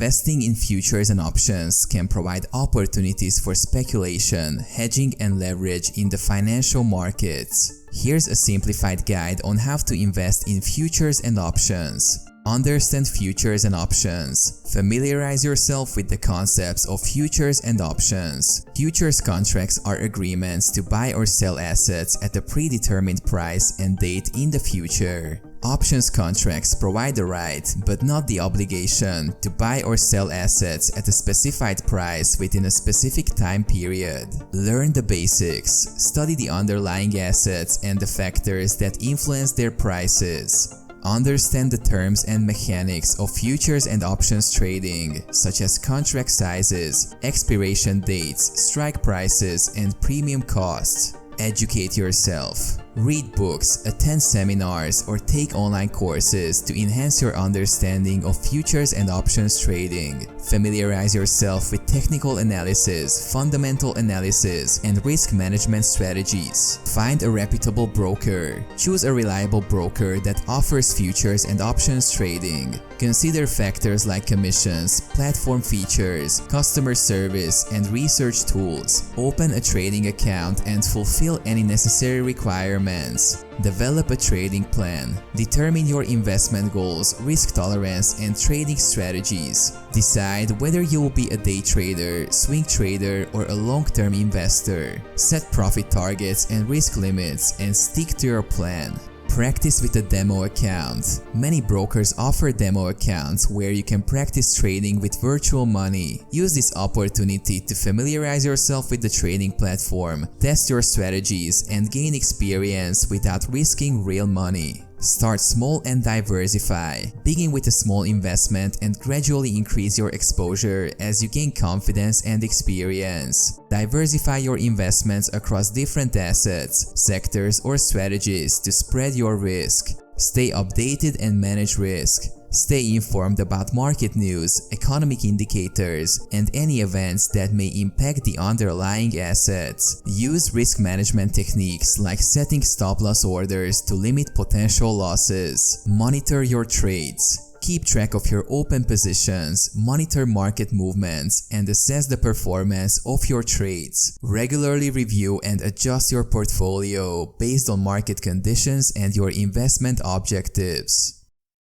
Investing in futures and options can provide opportunities for speculation, hedging, and leverage in the financial markets. Here's a simplified guide on how to invest in futures and options. Understand futures and options. Familiarize yourself with the concepts of futures and options. Futures contracts are agreements to buy or sell assets at a predetermined price and date in the future. Options contracts provide the right, but not the obligation, to buy or sell assets at a specified price within a specific time period. Learn the basics. Study the underlying assets and the factors that influence their prices. Understand the terms and mechanics of futures and options trading, such as contract sizes, expiration dates, strike prices, and premium costs. Educate yourself. Read books, attend seminars, or take online courses to enhance your understanding of futures and options trading. Familiarize yourself with technical analysis, fundamental analysis, and risk management strategies. Find a reputable broker. Choose a reliable broker that offers futures and options trading. Consider factors like commissions, platform features, customer service, and research tools. Open a trading account and fulfill any necessary requirements. Develop a trading plan. Determine your investment goals, risk tolerance, and trading strategies. Decide whether you will be a day trader, swing trader, or a long-term investor. Set profit targets and risk limits and stick to your plan. Practice with a demo account. Many brokers offer demo accounts where you can practice trading with virtual money. Use this opportunity to familiarize yourself with the trading platform, test your strategies, and gain experience without risking real money. Start small and diversify. Begin with a small investment and gradually increase your exposure as you gain confidence and experience. Diversify your investments across different assets, sectors, or strategies to spread your risk. Stay updated and manage risk. Stay informed about market news, economic indicators, and any events that may impact the underlying assets. Use risk management techniques like setting stop-loss orders to limit potential losses. Monitor your trades. Keep track of your open positions, monitor market movements, and assess the performance of your trades. Regularly review and adjust your portfolio based on market conditions and your investment objectives.